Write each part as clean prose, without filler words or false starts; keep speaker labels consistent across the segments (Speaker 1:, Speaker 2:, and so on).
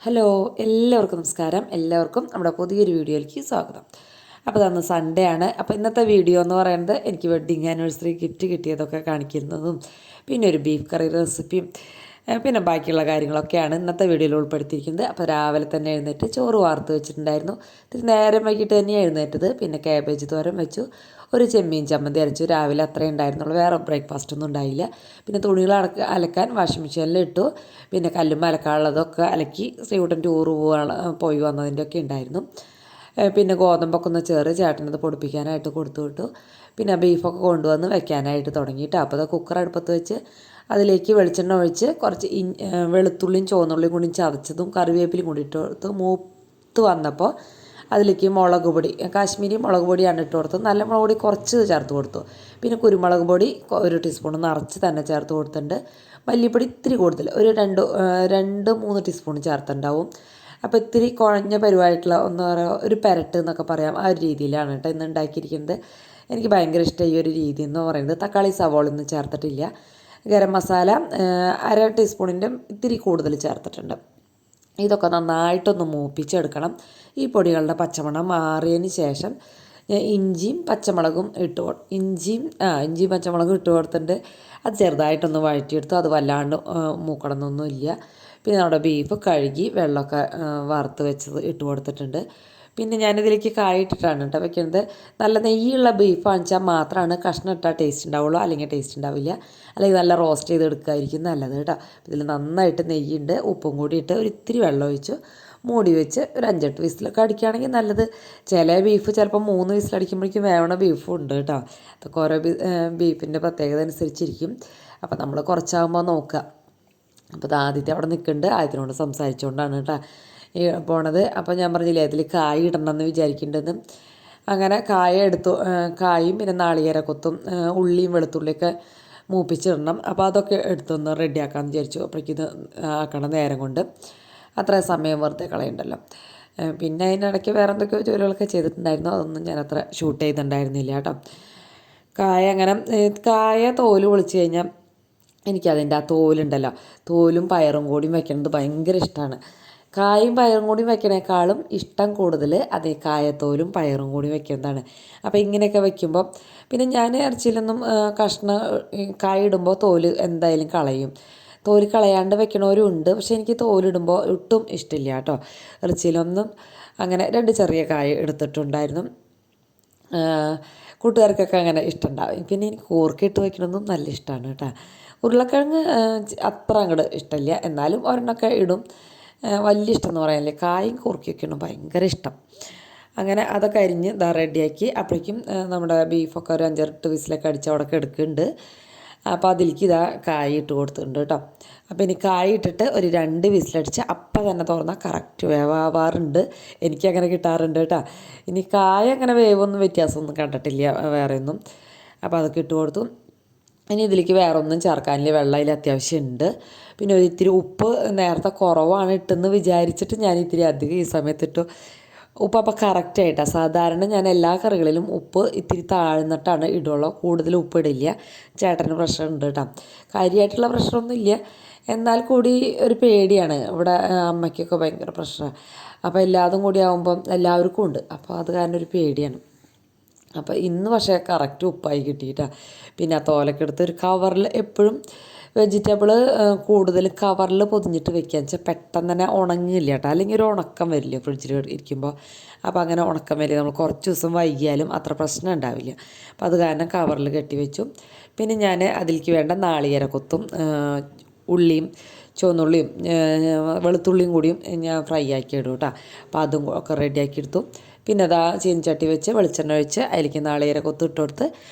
Speaker 1: Hello, എല്ലാവർക്കും നമസ്കാരം. എല്ലാവർക്കും നമ്മുടെ പുതിയൊരു വീഡിയോയിലേക്ക് സ്വാഗതം. അപ്പോൾ അന്ന് സൺഡേ ആണ്. അപ്പോൾ ഇന്നത്തെ വീഡിയോ എന്ന് പറയുന്നത് എനിക്ക് വെഡ്ഡിങ് ആനിവേഴ്സറി ഗിഫ്റ്റ് കിട്ടിയതൊക്കെ കാണിക്കുന്നതും പിന്നെ ഒരു ബീഫ് കറി റെസിപ്പിയും പിന്നെ ബാക്കിയുള്ള കാര്യങ്ങളൊക്കെയാണ് ഇന്നത്തെ വീഡിയോയിൽ ഉൾപ്പെടുത്തിയിരിക്കുന്നത്. അപ്പോൾ രാവിലെ തന്നെ എഴുന്നേറ്റ് ചോറ് വാർത്ത് വെച്ചിട്ടുണ്ടായിരുന്നു. ഇത്തിരി നേരം വൈകിട്ട് തന്നെയാണ് എഴുന്നേറ്റത്. പിന്നെ കാബേജ് തോരൻ വെച്ചു, ഒരു ചെമ്മീൻ ചമ്മന്തി അരച്ചു. രാവിലെ അത്രേ ഉണ്ടായിരുന്നുള്ളൂ, വേറെ ബ്രേക്ക്ഫാസ്റ്റ് ഒന്നും ഉണ്ടായില്ല. പിന്നെ തുണികൾ അലക്കാൻ വാഷിംഗ് മെഷീനിൽ ഇട്ടു. പിന്നെ കല്ലും അലക്കാനുള്ളതൊക്കെ അലക്കി. ശ്രീകുട്ടൻ ടൂറ് പോയി വന്നതിൻ്റെയൊക്കെ ഉണ്ടായിരുന്നു. പിന്നെ ഗോതമ്പൊക്കെ ഒന്ന് ചേട്ടനത് പൊടിപ്പിക്കാനായിട്ട് കൊടുത്തു വിട്ടു. പിന്നെ ബീഫൊക്കെ കൊണ്ടുവന്ന് വെക്കാനായിട്ട് തുടങ്ങിയിട്ട് അപ്പോൾ അത് കുക്കർ അടുപ്പത്ത് വെച്ച് അതിലേക്ക് വെളിച്ചെണ്ണ ഒഴിച്ച് കുറച്ച് വെളുത്തുള്ളിയും ചുവന്നുള്ളിയും കൂടി ചതച്ചതും കറിവേപ്പിലും കൂടി ഇട്ട് കൊടുത്ത് മൂത്ത് വന്നപ്പോൾ അതിലേക്ക് മുളക് പൊടി, കാശ്മീരി മുളക് പൊടിയാണ് ഇട്ട് കൊടുത്തത്. നല്ല മുളക് പൊടി കുറച്ച് ചേർത്ത് കൊടുത്തു. പിന്നെ കുരുമുളക് പൊടി 1 ടീസ്പൂൺ നിറച്ച് തന്നെ ചേർത്ത് കൊടുത്തിട്ടുണ്ട്. മല്ലിപ്പൊടി ഇത്തിരി കൂടുതൽ, ഒരു 2-3 ടീസ്പൂൺ ചേർത്തുണ്ടാവും. അപ്പോൾ ഇത്തിരി കുഴഞ്ഞ പരുവായിട്ടുള്ള ഒരു പെരട്ട് എന്നൊക്കെ പറയാം, ആ ഒരു രീതിയിലാണ് കേട്ടോ ഇന്ന് ഉണ്ടാക്കിയിരിക്കുന്നത്. എനിക്ക് ഭയങ്കര ഇഷ്ടമായി ഈ ഒരു രീതി എന്ന് പറയുന്നത്. തക്കാളി സവോള ഒന്നും ചേർത്തിട്ടില്ല. ഗരം മസാല 1/2 ടീസ്പൂണിൻ്റെ ഇത്തിരി കൂടുതൽ ചേർത്തിട്ടുണ്ട്. ഇതൊക്കെ നന്നായിട്ടൊന്ന് മൂപ്പിച്ചെടുക്കണം. ഈ പൊടികളുടെ പച്ചമണം മാറിയതിന് ശേഷം ഇഞ്ചിയും പച്ചമുളകും ഇഞ്ചിയും പച്ചമുളകും ഇട്ട് കൊടുത്തിട്ടുണ്ട്. അത് ചെറുതായിട്ടൊന്ന് വഴറ്റിയെടുത്തു. അത് വല്ലാണ്ട് മൂക്കണമെന്നൊന്നുമില്ല. പിന്നെ നമ്മുടെ ബീഫ് കഴുകി വെള്ളമൊക്കെ വറുത്ത് വെച്ചത് ഇട്ട് കൊടുത്തിട്ടുണ്ട്. പിന്നെ ഞാനിതിലേക്ക് കായ ഇട്ടിട്ടാണ് കേട്ടോ വെക്കുന്നത്. നല്ല നെയ്യുള്ള ബീഫ് വാങ്ങിച്ചാൽ മാത്രമാണ് കഷ്ണം ഇട്ടാൽ ടേസ്റ്റ് ഉണ്ടാവുള്ളൂ, അല്ലെങ്കിൽ ടേസ്റ്റ് ഉണ്ടാവില്ല. അല്ലെങ്കിൽ നല്ല റോസ്റ്റ് ചെയ്തെടുക്കായിരിക്കും നല്ലത് കേട്ടോ. ഇതിൽ നന്നായിട്ട് നെയ്യുണ്ട്. ഉപ്പും കൂടി ഇട്ട് ഒരു ഇത്തിരി വെള്ളം ഒഴിച്ചു മൂടി വെച്ച് ഒരു 5-8 വിസിലൊക്കെ അടിക്കുകയാണെങ്കിൽ നല്ലത്. ചില ബീഫ് ചിലപ്പോൾ 3 വിസിലടിക്കുമ്പോഴേക്കും വേവണ ബീഫും ഉണ്ട് കേട്ടോ. അതൊക്കെ ഓരോ ബീഫിൻ്റെ പ്രത്യേകത അനുസരിച്ചിരിക്കും. അപ്പോൾ നമ്മൾ കുറച്ചാകുമ്പോൾ നോക്കുക. അപ്പോൾ ഇത് ആദ്യത്തെ അവിടെ നിൽക്കുന്നുണ്ട്, ആദ്യത്തിനോട് സംസാരിച്ചുകൊണ്ടാണ് കേട്ടോ പോണത്. അപ്പോൾ ഞാൻ പറഞ്ഞില്ലേ അതിൽ കായ ഇടണമെന്ന് വിചാരിക്കേണ്ടത്. അങ്ങനെ കായും പിന്നെ നാളികേരക്കൊത്തും ഉള്ളിയും വെളുത്തുള്ളിയൊക്കെ മൂപ്പിച്ചിടണം. അപ്പോൾ അതൊക്കെ എടുത്തൊന്ന് റെഡിയാക്കാമെന്ന് വിചാരിച്ചു. അപ്പോഴേക്കും ഇത് ആക്കണ നേരം കൊണ്ട് അത്ര സമയം വെറുതെ കളയണ്ടല്ലോ. പിന്നെ അതിനിടയ്ക്ക് വേറെ എന്തൊക്കെയോ ജോലികളൊക്കെ ചെയ്തിട്ടുണ്ടായിരുന്നു. അതൊന്നും ഞാൻ അത്ര ഷൂട്ട് ചെയ്തിട്ടുണ്ടായിരുന്നില്ല കേട്ടോ. കായ തോല് പൊളിച്ച് കഴിഞ്ഞാൽ എനിക്കതിൻ്റെ ആ തോലുണ്ടല്ലോ, തോലും പയറും കൂടിയും വെക്കുന്നത് ഭയങ്കര ഇഷ്ടമാണ്. കായും പയറും കൂടി വെക്കണേക്കാളും ഇഷ്ടം കൂടുതൽ അതേ കായത്തോലും പയറും കൂടി വെക്കുന്നതാണ്. അപ്പോൾ ഇങ്ങനെയൊക്കെ വെക്കുമ്പോൾ പിന്നെ ഞാൻ ഇറച്ചിയിലൊന്നും കായ ഇടുമ്പോൾ തോല് എന്തായാലും കളയും. തോല് കളയാണ്ട് വെക്കണവരും ഉണ്ട്. പക്ഷേ എനിക്ക് തോലിടുമ്പോൾ ഒട്ടും ഇഷ്ടമില്ല കേട്ടോ. ഇറച്ചിയിലൊന്നും അങ്ങനെ 2 ചെറിയ കായ എടുത്തിട്ടുണ്ടായിരുന്നു. കൂട്ടുകാർക്കൊക്കെ അങ്ങനെ ഇഷ്ടമുണ്ടാവും. പിന്നെ എനിക്ക് കൂർക്കയിട്ട് വയ്ക്കണമെന്നും നല്ല ഇഷ്ടമാണ് കേട്ടോ. ഉരുളക്കിഴങ്ങ് അത്ര അങ്ങോട്ട് ഇഷ്ടമില്ല, എന്നാലും ഒരെണ്ണമൊക്കെ ഇടും. വലിയ ഇഷ്ടം എന്ന് പറയാനില്ലേ, കായും കൂർക്കയൊക്കെയാണ് ഭയങ്കര ഇഷ്ടം. അങ്ങനെ അതൊക്കെ അരിഞ്ഞ് റെഡിയാക്കി. അപ്പോഴേക്കും നമ്മുടെ ബീഫൊക്കെ ഒരു 5-8 വിസിലൊക്കെ അടിച്ച് അവിടെ എടുക്കുന്നുണ്ട്. അപ്പോൾ അതിലേക്ക് കായ ഇട്ട് കൊടുത്തിട്ടുണ്ട് കേട്ടോ. അപ്പോൾ ഇനി കായ ഇട്ടിട്ട് ഒരു 2 വിസിലടിച്ച് അപ്പം തന്നെ തുറന്നാൽ കറക്റ്റ് വേവാറുണ്ട്. എനിക്കങ്ങനെ കിട്ടാറുണ്ട് കേട്ടോ. ഇനി കായ അങ്ങനെ വേവൊന്നും വ്യത്യാസമൊന്നും കണ്ടിട്ടില്ല വേറെ ഒന്നും. അപ്പോൾ അതൊക്കെ ഇട്ട് കൊടുത്തു. ഇനി ഇതിലേക്ക് വേറെ ഒന്നും ചേർക്കാനില്ല, വെള്ളം അതിൽ അത്യാവശ്യം ഉണ്ട്. പിന്നെ ഒരു ഇത്തിരി ഉപ്പ് നേരത്തെ കുറവാണ് ഇട്ടെന്ന് വിചാരിച്ചിട്ട് ഞാൻ ഇത്തിരി അധികം ഈ സമയത്തിട്ടു. ഉപ്പ് അപ്പോൾ കറക്റ്റായിട്ടാണ്. സാധാരണ ഞാൻ എല്ലാ കറികളിലും ഉപ്പ് ഇത്തിരി താഴ്ന്നിട്ടാണ് ഇടുള്ളൂ, കൂടുതൽ ഉപ്പ് ഇടില്ല. ചേട്ടന് പ്രഷറുണ്ട് കേട്ടോ. കാര്യമായിട്ടുള്ള പ്രഷറൊന്നും ഇല്ല, എന്നാൽ കൂടി ഒരു പേടിയാണ്. ഇവിടെ അമ്മയ്ക്കൊക്കെ ഭയങ്കര പ്രഷറാണ്. അപ്പോൾ എല്ലാതും കൂടി ആകുമ്പം എല്ലാവർക്കും ഉണ്ട്. അപ്പോൾ അത് കാരണം ഒരു പേടിയാണ്. അപ്പോൾ ഇന്ന് പക്ഷേ കറക്റ്റ് ഉപ്പായി കിട്ടിയിട്ടാണ്. പിന്നെ ആ തോലൊക്കെ എടുത്ത് ഒരു കവറിൽ എപ്പോഴും വെജിറ്റബിൾ കൂടുതൽ കവറിൽ പൊതിഞ്ഞിട്ട് വെക്കുകയെന്ന് വെച്ചാൽ പെട്ടെന്ന് തന്നെ ഉണങ്ങില്ല കേട്ടോ. അല്ലെങ്കിൽ ഒരു ഉണക്കം വരില്ല ഫ്രിഡ്ജിൽ ഇരിക്കുമ്പോൾ. അപ്പോൾ അങ്ങനെ ഉണക്കം വരില്ല, നമ്മൾ കുറച്ച് ദിവസം വൈകിയാലും അത്ര പ്രശ്നം ഉണ്ടാവില്ല. അപ്പോൾ അത് കാരണം കവറിൽ കെട്ടി വെച്ചു. പിന്നെ ഞാൻ അതിലേക്ക് വേണ്ട നാളികേരക്കൊത്തും ഉള്ളിയും ചുവന്നുള്ളിയും വെളുത്തുള്ളിയും കൂടിയും ഞാൻ ഫ്രൈ ആക്കി ഇടും കേട്ടോ. അപ്പോൾ അതും ഒക്കെ റെഡിയാക്കി എടുത്തു. പിന്നെ ചീനച്ചട്ടി വെച്ച് വെളിച്ചെണ്ണ ഒഴിച്ച് അതിലേക്ക് നാളികേരക്കൊത്ത് ഇട്ട് കൊടുത്ത്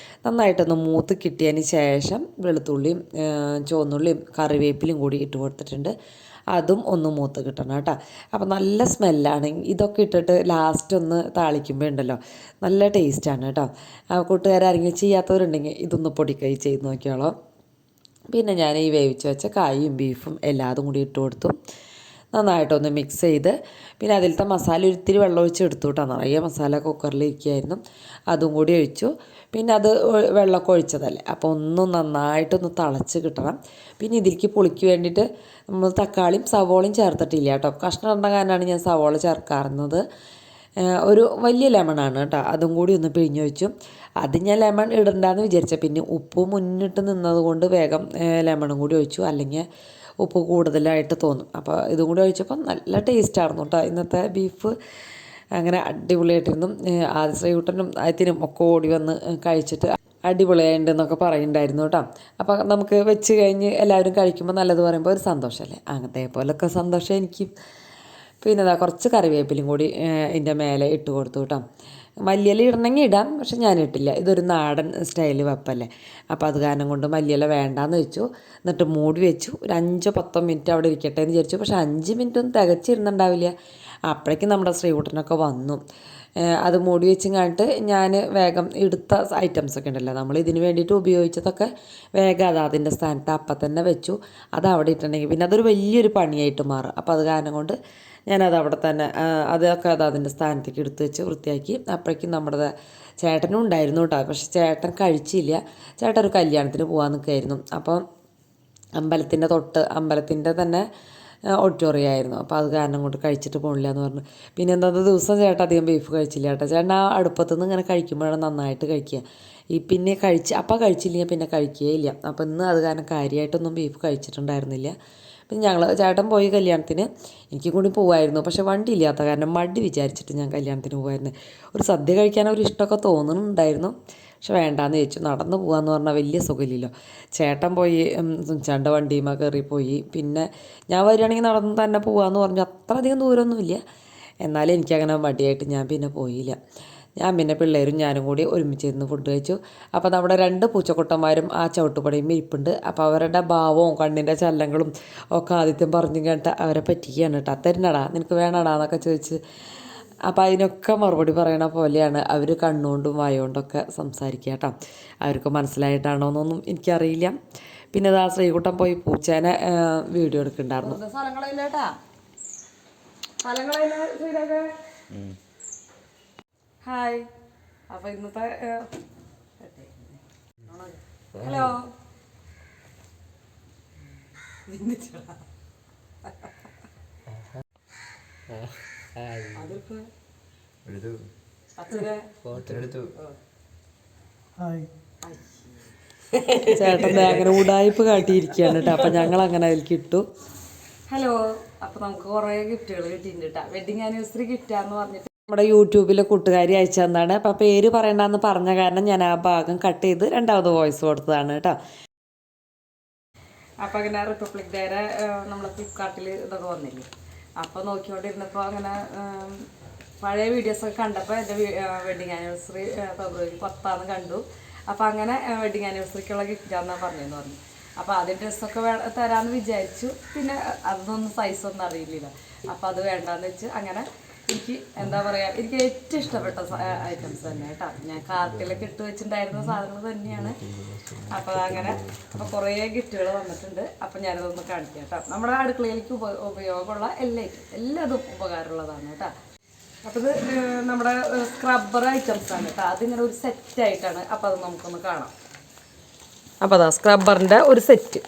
Speaker 1: നന്നായിട്ടൊന്ന് മൂത്ത് കിട്ടിയതിന് ശേഷം വെളുത്തുള്ളിയും ചുവന്നുള്ളിയും കറിവേപ്പിലും കൂടി ഇട്ട് കൊടുത്തിട്ടുണ്ട്. അതും ഒന്ന് മൂത്ത് കിട്ടണം കേട്ടോ. അപ്പോൾ നല്ല സ്മെല്ലാണ്. ഇതൊക്കെ ഇട്ടിട്ട് ലാസ്റ്റ് ഒന്ന് താളിക്കുമ്പോൾ ഉണ്ടല്ലോ നല്ല ടേസ്റ്റാണ് കേട്ടോ. കൂട്ടുകാരെങ്കിലും ചെയ്യാത്തവരുണ്ടെങ്കിൽ ഇതൊന്ന് പൊടിക്കൈ ചെയ്ത് നോക്കിയോളൂ. പിന്നെ ഞാൻ ഈ വേവിച്ച് വെച്ച കായും ബീഫും എല്ലാതും കൂടി ഇട്ട് കൊടുത്തു. നന്നായിട്ടൊന്ന് മിക്സ് ചെയ്ത് പിന്നെ അതിലത്തെ മസാല ഒരിത്തിരി വെള്ളം ഒഴിച്ച് എടുത്തു കേട്ടോ. നിറയെ മസാല കുക്കറിൽ ഇരിക്കുകയായിരുന്നു, അതും കൂടി ഒഴിച്ചു. പിന്നെ അത് വെള്ളമൊക്കെ ഒഴിച്ചതല്ലേ, അപ്പോൾ ഒന്നും നന്നായിട്ടൊന്ന് തിളച്ച് കിട്ടണം. പിന്നെ ഇതിലേക്ക് പുളിക്ക് വേണ്ടിയിട്ട് നമ്മൾ തക്കാളിയും സവോളയും ചേർത്തിട്ടില്ല കേട്ടോ. കഷ്ണം ഇടേണ്ട കാരണമാണ് ഞാൻ സവോള ചേർക്കാറുന്നത്. ഒരു വലിയ ലെമണാണ് കേട്ടോ, അതും കൂടി ഒന്ന് പിഴിഞ്ഞ് വെച്ചു. അത് ഞാൻ ലെമൺ ഇടണ്ടെന്ന് വിചാരിച്ച, പിന്നെ ഉപ്പ് മുന്നിട്ട് നിന്നത് കൊണ്ട് വേഗം ലെമണും കൂടി ഒഴിച്ചു, അല്ലെങ്കിൽ ഉപ്പ് കൂടുതലായിട്ട് തോന്നും. അപ്പോൾ ഇതും കൂടി ഒഴിച്ചപ്പോൾ നല്ല ടേസ്റ്റായിരുന്നു കേട്ടോ ഇന്നത്തെ ബീഫ്. അങ്ങനെ അടിപൊളിയായിട്ടിരുന്നു. ആദ്യ ശ്രീകുട്ടനും ആയത്തിനും ഒക്കെ ഓടി വന്ന് കഴിച്ചിട്ട് അടിപൊളിയായിട്ടുണ്ടെന്നൊക്കെ പറയുന്നുണ്ടായിരുന്നു കേട്ടോ. അപ്പോൾ നമുക്ക് വെച്ച് കഴിഞ്ഞ് എല്ലാവരും കഴിക്കുമ്പോൾ നല്ലത് പറയുമ്പോൾ ഒരു സന്തോഷമല്ലേ, അങ്ങനത്തെ പോലൊക്കെ സന്തോഷം എനിക്ക്. പിന്നെ അതാ കുറച്ച് കറിവേപ്പിലും കൂടി ഇതിൻ്റെ മേലെ ഇട്ട് കൊടുത്തു കേട്ടോ. മല്ലിയില ഇടണമെങ്കിൽ ഇടാം, പക്ഷെ ഞാൻ ഇട്ടില്ല. ഇതൊരു നാടൻ സ്റ്റൈല് വെപ്പല്ലേ, അപ്പോൾ അത് കാരണം കൊണ്ട് മല്ലിയില വേണ്ടാന്ന് വെച്ചു. എന്നിട്ട് മൂടി വെച്ചു. ഒരു 5-10 മിനിറ്റ് അവിടെ ഇരിക്കട്ടെ എന്ന് വിചാരിച്ചു. പക്ഷെ 5 മിനിറ്റൊന്നും തികച്ചിരുന്നുണ്ടാവില്ല. അപ്പോഴേക്കും നമ്മുടെ ശ്രീകുട്ടനൊക്കെ വന്നു. അത് മൂടി വെച്ചും കണ്ടിട്ട് ഞാൻ വേഗം എടുത്ത ഐറ്റംസൊക്കെ ഉണ്ടല്ലോ നമ്മൾ ഇതിന് വേണ്ടിയിട്ട് ഉപയോഗിച്ചതൊക്കെ വേഗം അത് അതിൻ്റെ സ്ഥാനത്ത് അപ്പം തന്നെ വെച്ചു. അത് അവിടെ ഇട്ടുണ്ടെങ്കിൽ പിന്നെ അതൊരു വലിയൊരു പണിയായിട്ട് മാറും. അപ്പോൾ അത് കാരണം കൊണ്ട് ഞാനത് അവിടെ തന്നെ അതൊക്കെ അത് അതിൻ്റെ സ്ഥാനത്തേക്ക് എടുത്ത് വെച്ച് വൃത്തിയാക്കി. അപ്പോഴേക്കും നമ്മുടെ ചേട്ടനും ഉണ്ടായിരുന്നു കേട്ടോ. പക്ഷെ ചേട്ടൻ കഴിച്ചില്ല. ചേട്ടൻ ഒരു കല്യാണത്തിന് പോകാൻ നിൽക്കുകയായിരുന്നു. അപ്പം അമ്പലത്തിൻ്റെ തന്നെ ഓഡിറ്റോറിയമായിരുന്നു. അപ്പോൾ അത് കാരണം കൊണ്ട് കഴിച്ചിട്ട് പോകണില്ല എന്ന് പറഞ്ഞു. പിന്നെ എന്താ ദിവസം ചേട്ടൻ അധികം ബീഫ് കഴിച്ചില്ല കേട്ടോ. ചേട്ടൻ ആ അടുപ്പത്തുനിന്ന് ഇങ്ങനെ കഴിക്കുമ്പോഴാണ് നന്നായിട്ട് കഴിക്കുക. പിന്നെ അപ്പം കഴിച്ചില്ലെങ്കിൽ പിന്നെ കഴിക്കുകയില്ല. അപ്പോൾ ഇന്ന് അത് കാരണം കാര്യമായിട്ടൊന്നും ബീഫ് കഴിച്ചിട്ടുണ്ടായിരുന്നില്ല. പിന്നെ ചേട്ടൻ പോയി കല്യാണത്തിന്. എനിക്ക് കൂടി പോവായിരുന്നു, പക്ഷെ വണ്ടി ഇല്ലാത്ത കാരണം മടി വിചാരിച്ചിട്ട് ഞാൻ കല്യാണത്തിന് പോകുമായിരുന്നു. ഒരു സദ്യ കഴിക്കാൻ ഒരു ഇഷ്ടമൊക്കെ തോന്നുന്നുണ്ടായിരുന്നു, പക്ഷെ വേണ്ടാന്ന് ചോദിച്ചു. നടന്നു പോകാമെന്ന് പറഞ്ഞാൽ വലിയ സുഖമില്ലല്ലോ. ചേട്ടൻ പോയി ചേട്ടൻ്റെ വണ്ടിയുമ്പോൾ കയറിപ്പോയി. പിന്നെ ഞാൻ വരികയാണെങ്കിൽ നടന്ന് തന്നെ പോകാമെന്ന് പറഞ്ഞു. അത്ര അധികം ദൂരമൊന്നുമില്ല, എന്നാലും എനിക്കങ്ങനെ മടിയായിട്ട് ഞാൻ പിന്നെ പോയില്ല. ഞാൻ പിന്നെ പിള്ളേരും ഞാനും കൂടി ഒരുമിച്ചിരുന്ന് ഫുഡ് കഴിച്ചു. അപ്പോൾ നമ്മുടെ 2 പൂച്ചക്കുട്ടന്മാരും ആ ചവിട്ടുപടിയും ഇരിപ്പുണ്ട്. അപ്പോൾ അവരുടെ ഭാവവും കണ്ണിൻ്റെ ചലനങ്ങളും ഒക്കെ ആദ്യം പറഞ്ഞു കേട്ട് അവരെ പറ്റിക്കുകയാണ് കേട്ടോ. തരുന്നടാ, നിനക്ക് വേണടാ എന്നൊക്കെ ചോദിച്ച്. അപ്പോൾ അതിനൊക്കെ മറുപടി പറയണ പോലെയാണ് അവർ കണ്ണുകൊണ്ടും വായുകൊണ്ടൊക്കെ സംസാരിക്കുക കേട്ടോ. അവർക്ക് മനസ്സിലായിട്ടാണോ എന്നൊന്നും എനിക്കറിയില്ല. പിന്നെ ആ ശ്രീകുട്ടൻ പോയി പൂച്ചേനെ വീഡിയോ എടുക്കുന്നുണ്ടായിരുന്നു. ഹായ്. അപ്പോൾ ഇന്നത്തെ ഹലോ ചേട്ടൻ്റെ അങ്ങനെ ഉടായ്പ് കാട്ടിയിരിക്കുകയാണ് കേട്ടോ. അപ്പം ഞങ്ങളങ്ങനെ അതിലേക്ക് ഇട്ടു. ഹലോ. അപ്പോൾ നമുക്ക് കുറേ ഗിഫ്റ്റുകൾ കിട്ടിയിട്ടുണ്ട് കേട്ടോ. വെഡിങ് ആനിവേഴ്സറി ഗിഫ്റ്റാന്ന് പറഞ്ഞിട്ട് നമ്മുടെ യൂട്യൂബിലെ കൂട്ടുകാരി അയച്ചു തന്നാണ്. അപ്പോൾ പേര് പറയണ്ടെന്ന് പറഞ്ഞ കാരണം ഞാൻ ആ ഭാഗം കട്ട് ചെയ്ത് 2ാമത് വോയിസ് കൊടുത്തതാണ് കേട്ടോ. അപ്പോൾ അങ്ങനെ റിപ്പബ്ലിക് ഡേയുടെ നമ്മൾ ഫ്ലിപ്കാർട്ടിൽ ഇതൊക്കെ വന്നില്ലേ, അപ്പോൾ നോക്കിക്കൊണ്ടിരുന്നപ്പോൾ അങ്ങനെ പഴയ വീഡിയോസൊക്കെ കണ്ടപ്പോൾ എൻ്റെ വെഡിങ് ആനിവേഴ്സറി ഫെബ്രുവരി 10 കണ്ടു. അപ്പോൾ അങ്ങനെ വെഡിങ് ആനിവേഴ്സറിക്കുള്ള ഗിഫ്റ്റാണെന്നാണ് പറഞ്ഞതെന്ന് പറഞ്ഞു. അപ്പോൾ ആദ്യം ഡ്രസ്സൊക്കെ തരാമെന്ന് വിചാരിച്ചു. പിന്നെ അതൊന്നും സൈസൊന്നും അറിയില്ല. അപ്പോൾ അത് വേണ്ടാന്ന് വെച്ച് അങ്ങനെ എനിക്ക് എന്താ പറയുക, എനിക്ക് ഏറ്റവും ഇഷ്ടപ്പെട്ട ഐറ്റംസ് തന്നെ കേട്ടോ. ഞാൻ കാർട്ടിലൊക്കെ ഇട്ട് വെച്ചിട്ടുണ്ടായിരുന്ന സാധനങ്ങൾ തന്നെയാണ്. അപ്പോൾ അങ്ങനെ അപ്പോൾ കുറേ ഗിഫ്റ്റുകൾ വന്നിട്ടുണ്ട്. അപ്പോൾ ഞാനതൊന്ന് കാണിക്കാം കേട്ടോ. നമ്മുടെ അടുക്കളയിലേക്ക് ഉപയോഗമുള്ള എല്ലാതും ഉപകാരമുള്ളതാണ് കേട്ടോ. അപ്പോൾ ഇത് നമ്മുടെ സ്ക്രബ്ബർ ഐറ്റംസാണ് കേട്ടോ. അതിങ്ങനെ ഒരു സെറ്റായിട്ടാണ്. അപ്പോൾ അത് നമുക്കൊന്ന് കാണാം. അപ്പോൾ അതാ സ്ക്രബ്ബറിൻ്റെ ഒരു സെറ്റ്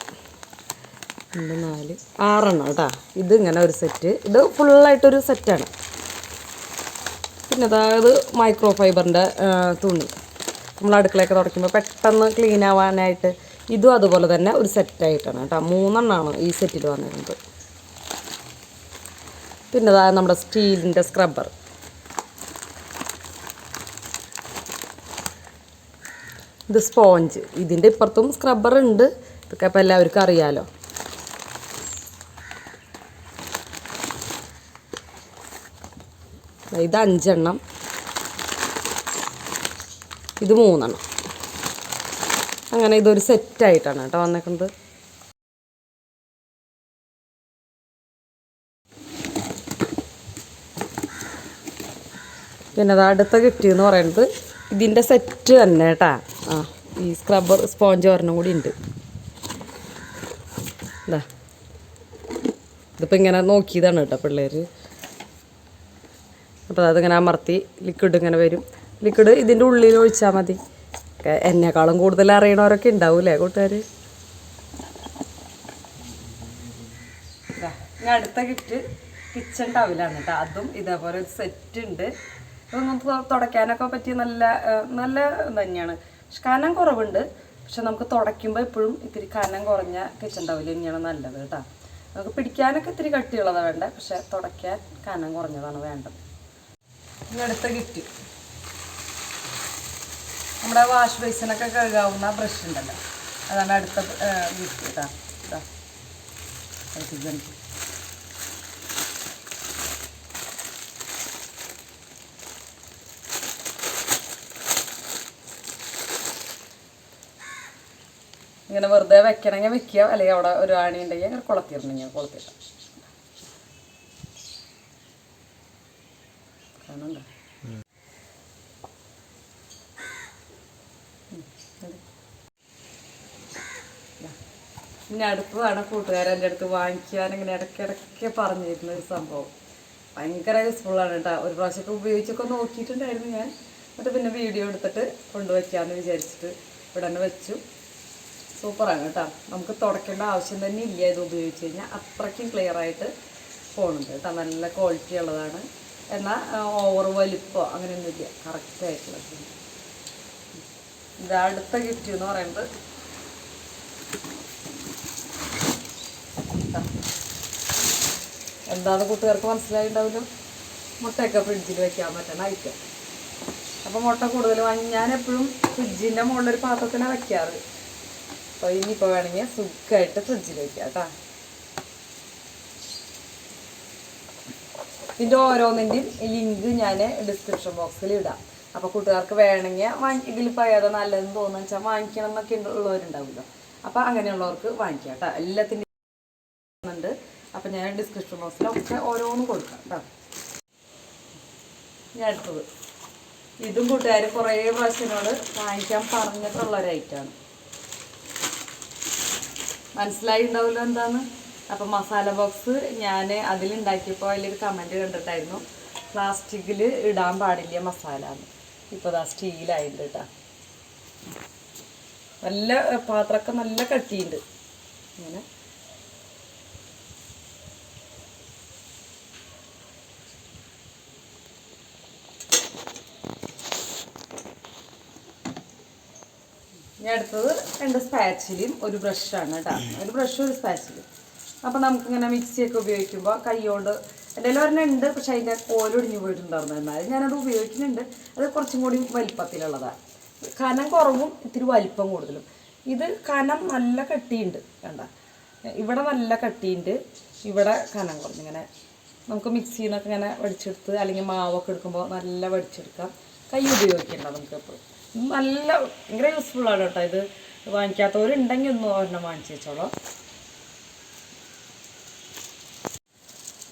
Speaker 1: 2, 4, 6 കേട്ടോ. ഇതിങ്ങനെ ഒരു സെറ്റ്. ഇത് ഫുള്ളായിട്ടൊരു സെറ്റാണ്. പിന്നെ അതായത് മൈക്രോ ഫൈബറിൻ്റെ തുണി നമ്മൾ അടുക്കളയൊക്കെ തുടയ്ക്കുമ്പോൾ പെട്ടെന്ന് ക്ലീൻ ആവാനായിട്ട് ഇതും അതുപോലെ തന്നെ ഒരു സെറ്റായിട്ടാണ് കേട്ടോ. 3 ഈ സെറ്റിൽ വന്നിരുന്നത്. പിന്നെ അതായത് നമ്മുടെ സ്റ്റീലിൻ്റെ സ്ക്രബ്ബർ. ഇത് സ്പോഞ്ച്. ഇതിൻ്റെ ഇപ്പുറത്തും സ്ക്രബ്ബർ ഉണ്ട്. ഇതൊക്കെ അപ്പോൾ എല്ലാവർക്കും അറിയാമല്ലോ. ഇത് 5, ഇത് 3. അങ്ങനെ ഇതൊരു സെറ്റായിട്ടാണ് കേട്ടോ വന്നേക്കുന്നത്. പിന്നെ അത് അടുത്ത ഗിഫ്റ്റ് എന്ന് പറയുന്നത് ഇതിൻ്റെ സെറ്റ് തന്നെ കേട്ടോ. ഈ സ്ക്രബ്ബർ സ്പോഞ്ച് ഒരെണ്ണം കൂടി ഉണ്ട്. ഇതാ ഇതിപ്പോൾ ഇങ്ങനെ നോക്കിയതാണ് കേട്ടോ പിള്ളേർ. അപ്പോൾ അതിങ്ങനെ അമർത്തി ലിക്വിഡ് ഇങ്ങനെ വരും. ലിക്വിഡ് ഇതിൻ്റെ ഉള്ളിൽ ഒഴിച്ചാൽ മതി.
Speaker 2: ഇതൊക്കെ എന്നെക്കാളും കൂടുതൽ അറിയണവരൊക്കെ ഉണ്ടാവൂലേ കൂട്ടുകാർ. ഞാൻ അടുത്ത ഗിഫ്റ്റ് കിച്ചൺ ടവലാണ് കേട്ടോ. അതും ഇതേപോലെ ഒരു സെറ്റ് ഉണ്ട്. അത് നമുക്ക് തുടയ്ക്കാനൊക്കെ പറ്റിയ നല്ല നല്ല തന്നെയാണ്. പക്ഷെ കനം കുറവുണ്ട്. പക്ഷെ നമുക്ക് തുടയ്ക്കുമ്പോൾ എപ്പോഴും ഇത്തിരി കനം കുറഞ്ഞ കിച്ചൺ ടവൽ തന്നെയാണ് നല്ലത് കേട്ടോ. നമുക്ക് പിടിക്കാനൊക്കെ ഇത്തിരി കട്ടിയുള്ളതാണ് വേണ്ടത്, പക്ഷെ തുടയ്ക്കാൻ കനം കുറഞ്ഞതാണ് വേണ്ടത്. ഇനി അടുത്ത ഗിഫ്റ്റ് നമ്മുടെ വാഷ് ബേസിനൊക്കെ കഴുകാവുന്ന ബ്രഷ് ഉണ്ടല്ലോ, അതാണ് അടുത്ത ഗിഫ്റ്റ് കേട്ടോ. ഇതാ ഇങ്ങനെ വെറുതെ വെക്കണമെങ്കിൽ വെക്കുക, അല്ലെങ്കിൽ അവിടെ ഒരു ആണി ഉണ്ടെങ്കിൽ അങ്ങനെ കുളത്തിടണമെങ്കിൽ കുളത്തിട്ട കാണുന്നുണ്ടോ. ഇനി അടുത്തതാണ് കൂട്ടുകാരൻ എൻ്റെ അടുത്ത് വാങ്ങിക്കാൻ ഇങ്ങനെ ഇടയ്ക്കിടയ്ക്ക് പറഞ്ഞു തരുന്ന ഒരു സംഭവം. ഭയങ്കര യൂസ്ഫുള്ളാണ് കേട്ടോ. ഒരു പ്രാവശ്യമൊക്കെ ഉപയോഗിച്ചൊക്കെ നോക്കിയിട്ടുണ്ടായിരുന്നു ഞാൻ. എന്നിട്ട് പിന്നെ വീഡിയോ എടുത്തിട്ട് കൊണ്ടുവയ്ക്കാമെന്ന് വിചാരിച്ചിട്ട് ഇവിടെ തന്നെ വെച്ചു. സൂപ്പറാണ് കേട്ടോ. നമുക്ക് തുടയ്ക്കേണ്ട ആവശ്യം തന്നെ ഇല്ല ഇത് ഉപയോഗിച്ച് കഴിഞ്ഞാൽ. അത്രയ്ക്കും ക്ലിയർ ആയിട്ട് പോകുന്നുണ്ട് കേട്ടോ. നല്ല ക്വാളിറ്റി ഉള്ളതാണ്. എന്നാൽ ഓവർ വലിപ്പോ അങ്ങനെയൊന്നുമില്ല, കറക്റ്റായിട്ടുള്ളത്. ഇത് അടുത്ത ഗിഫ്റ്റ് എന്ന് പറയുന്നത് എന്താണെന്ന് കൂട്ടുകാർക്ക് മനസ്സിലായിട്ടുണ്ടാവില്ല. മുട്ടയൊക്കെ ഫ്രിഡ്ജിൽ വെക്കാൻ പറ്റണ ഐറ്റം. അപ്പോൾ മുട്ട കൂടുതൽ വാങ്ങി ഞാൻ എപ്പോഴും ഫ്രിഡ്ജിൻ്റെ മുകളിലൊരു പാത്രത്തിലാണ് വയ്ക്കാറ്. അപ്പോൾ ഇനിയിപ്പോൾ വേണമെങ്കിൽ സുഖമായിട്ട് ഫ്രിഡ്ജിൽ വയ്ക്കാം കേട്ടോ. ഇതിൻ്റെ ഓരോന്നിൻ്റെയും ലിങ്ക് ഞാൻ ഡിസ്ക്രിപ്ഷൻ ബോക്സിൽ ഇടാം. അപ്പോൾ കൂട്ടുകാർക്ക് വേണമെങ്കിൽ ഇതിലിപ്പോൾ ഏതാ നല്ലതെന്ന് തോന്നുന്നു വെച്ചാൽ വാങ്ങിക്കണം എന്നൊക്കെ ഉള്ളവരുണ്ടാവുമല്ലോ. അപ്പോൾ അങ്ങനെയുള്ളവർക്ക് വാങ്ങിക്കാം കേട്ടോ. എല്ലാത്തിൻ്റെയും ഉണ്ട്. അപ്പം ഞാൻ ഡിസ്ക്രിപ്ഷൻ ബോക്സിലൊക്കെ ഓരോന്നും കൊടുക്കാം കേട്ടോ. ഞാൻ അടുത്തത് ഇതും കൂട്ടുകാർ കുറേ പ്രാവശ്യനോട് വാങ്ങിക്കാൻ പറഞ്ഞിട്ടുള്ള ഒരു ഐറ്റമാണ്. മനസ്സിലായി ഉണ്ടാവില്ല എന്താന്ന്. അപ്പം മസാല ബോക്സ് ഞാൻ അതിലുണ്ടാക്കിയപ്പോൾ അതിലൊരു കമൻറ്റ് കണ്ടിട്ടായിരുന്നു, പ്ലാസ്റ്റിക്കിൽ ഇടാൻ പാടില്ല മസാല എന്ന്. ഇപ്പോൾ അതാ സ്റ്റീലായിട്ടുണ്ട് കേട്ടോ. നല്ല പാത്രമൊക്കെ നല്ല കട്ടിയുണ്ട്. ഇങ്ങനെ ഇനി അടുത്തത് 2 സ്പാച്ചിലും ഒരു ബ്രഷാണ് കേട്ടോ. ഒരു ബ്രഷും ഒരു സ്പാച്ചിലും. അപ്പോൾ നമുക്കിങ്ങനെ മിക്സിയൊക്കെ ഉപയോഗിക്കുമ്പോൾ കൈ കൊണ്ട് എൻ്റെ ഒരെണ്ണം ഉണ്ട്, പക്ഷെ അതിൻ്റെ കോലൊടിഞ്ഞു പോയിട്ടുണ്ടായിരുന്നു. എന്നാലും ഞാനത് ഉപയോഗിക്കുന്നുണ്ട്. അത് കുറച്ചും കൂടി വലിപ്പത്തിലുള്ളതാണ്. കനം കുറവും ഇത്തിരി വലിപ്പം കൂടുതലും. ഇത് കനം നല്ല കട്ടിയുണ്ട് കണ്ട. ഇവിടെ നല്ല കട്ടിയുണ്ട്, ഇവിടെ കനം കുറഞ്ഞ്. ഇങ്ങനെ നമുക്ക് മിക്സിയിൽ നിന്നൊക്കെ ഇങ്ങനെ വടിച്ചെടുത്ത് അല്ലെങ്കിൽ മാവൊക്കെ എടുക്കുമ്പോൾ നല്ല വടിച്ചെടുക്കാം. കൈ ഉപയോഗിക്കണ്ട നമുക്ക് എപ്പോഴും. നല്ല ഭയങ്കര യൂസ്ഫുള്ളാണ് കേട്ടോ. ഇത് വാങ്ങിക്കാത്തവരുണ്ടെങ്കിൽ ഒന്ന് ഒരെണ്ണം വാങ്ങിച്ച് വെച്ചോളൂ.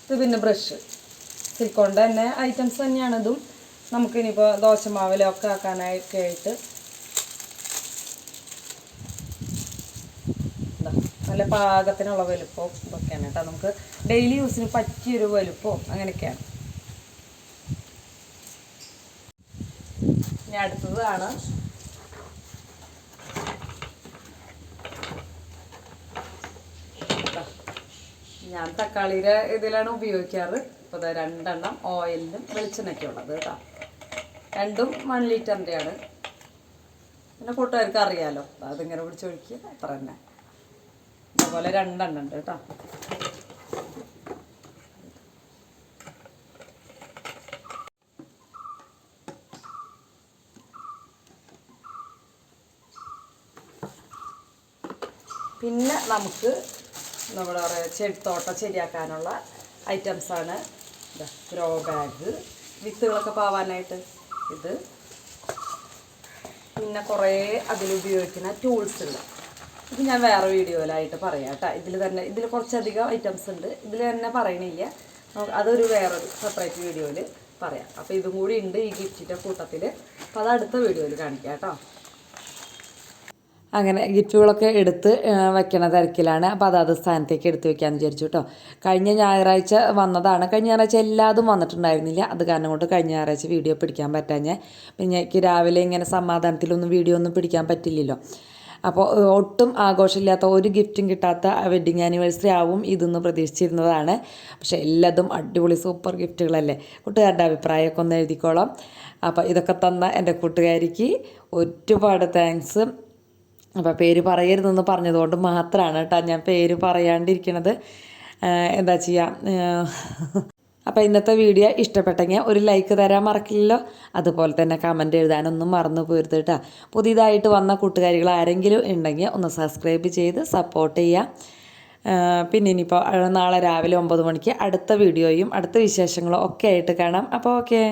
Speaker 2: ഇത് പിന്നെ ബ്രഷ് സിലിക്കോണിൻ്റെ തന്നെ ഐറ്റംസ് തന്നെയാണ് ഇതും. നമുക്കിനിയിപ്പോൾ ദോശമാവിലൊക്കെ ആക്കാനായിട്ട് ആയിട്ട് നല്ല പാകത്തിനുള്ള വലുപ്പവും ഇതൊക്കെയാണ് കേട്ടോ. നമുക്ക് ഡെയിലി യൂസിന് പറ്റിയൊരു വലുപ്പവും അങ്ങനെയൊക്കെയാണ്. ഇനി അടുത്തതാണ് ഞാൻ തക്കാളിയുടെ ഇതിലാണ് ഉപയോഗിക്കാറ്. ഇപ്പോൾ 2 എണ്ണം ഓയിലിനും വെളിച്ചെണ്ണയ്ക്കും ഉള്ളത് കേട്ടോ. രണ്ടും 1 ലിറ്ററിൻ്റെയാണ്. പിന്നെ കൂട്ടുകാർക്ക് അറിയാമല്ലോ, അതിങ്ങനെ പിടിച്ചൊഴിക്കുക അത്ര തന്നെ. അതുപോലെ 2 എണ്ണം ഉണ്ട് കേട്ടോ. പിന്നെ നമുക്ക് നമ്മുടെ ചെടിത്തോട്ടം ശരിയാക്കാനുള്ള ഐറ്റംസാണ്. ഗ്രോ ബാഗ്, വിത്തുകളൊക്കെ പാവാനായിട്ട് ഇത്. പിന്നെ കുറേ അതിലുപയോഗിക്കുന്ന ടൂൾസുകൾ. ഇത് ഞാൻ വേറെ വീഡിയോയിലായിട്ട് പറയാം കേട്ടോ. ഇതിൽ കുറച്ചധികം ഐറ്റംസ് ഉണ്ട്. ഇതിൽ തന്നെ പറയണില്ല, അതൊരു വേറൊരു സെപ്പറേറ്റ് വീഡിയോയിൽ പറയാം. അപ്പോൾ ഇതും കൂടി ഉണ്ട് ഈ ഗിഫ്റ്റിൻ്റെ കൂട്ടത്തിൽ. അപ്പോൾ അത് അടുത്ത വീഡിയോയിൽ കാണിക്കാം കേട്ടോ.
Speaker 1: അങ്ങനെ ഗിഫ്റ്റുകളൊക്കെ എടുത്ത് വെക്കണ തിരക്കിലാണ്. അപ്പോൾ അത് സ്ഥാനത്തേക്ക് എടുത്ത് വെക്കാമെന്ന് വിചാരിച്ചു കേട്ടോ. കഴിഞ്ഞ ഞായറാഴ്ച വന്നതാണ്. കഴിഞ്ഞ ഞായറാഴ്ച എല്ലാതും വന്നിട്ടുണ്ടായിരുന്നില്ല. അത് കാരണം കൊണ്ട് കഴിഞ്ഞ ഞായറാഴ്ച വീഡിയോ പിടിക്കാൻ പറ്റാഞ്ഞ്. പിന്നെ എനിക്ക് രാവിലെ ഇങ്ങനെ സമാധാനത്തിലൊന്നും വീഡിയോ ഒന്നും പിടിക്കാൻ പറ്റില്ലല്ലോ. അപ്പോൾ ഒട്ടും ആഘോഷമില്ലാത്ത ഒരു ഗിഫ്റ്റും കിട്ടാത്ത വെഡ്ഡിങ് ആനിവേഴ്സറി ആവും ഇതെന്ന് പ്രതീക്ഷിച്ചിരുന്നതാണ്. പക്ഷേ എല്ലാതും അടിപൊളി സൂപ്പർ ഗിഫ്റ്റുകളല്ലേ. കൂട്ടുകാരുടെ അഭിപ്രായമൊക്കെ ഒന്ന് എഴുതിക്കോളാം. അപ്പോൾ ഇതൊക്കെ തന്ന എൻ്റെ കൂട്ടുകാരിക്ക് ഒരുപാട് താങ്ക്സ്. അപ്പോൾ പേര് പറയരുതെന്ന് പറഞ്ഞതുകൊണ്ട് മാത്രമാണ് കേട്ടോ ഞാൻ പേര് പറയാണ്ടിരിക്കണത്. എന്താ ചെയ്യുക. അപ്പോൾ ഇന്നത്തെ വീഡിയോ ഇഷ്ടപ്പെട്ടെങ്കിൽ ഒരു ലൈക്ക് തരാൻ മറക്കില്ലല്ലോ. അതുപോലെ തന്നെ കമൻറ്റ് എഴുതാനൊന്നും മറന്നു പോരുത് കേട്ടോ. പുതിയതായിട്ട് വന്ന കൂട്ടുകാരികൾ ആരെങ്കിലും ഉണ്ടെങ്കിൽ ഒന്ന് സബ്സ്ക്രൈബ് ചെയ്ത് സപ്പോർട്ട് ചെയ്യുക. പിന്നെ ഇനിയിപ്പോൾ നാളെ രാവിലെ 9 മണിക്ക് അടുത്ത വീഡിയോയും അടുത്ത വിശേഷങ്ങളും ഒക്കെ ആയിട്ട് കാണാം. അപ്പോൾ ഓക്കെ.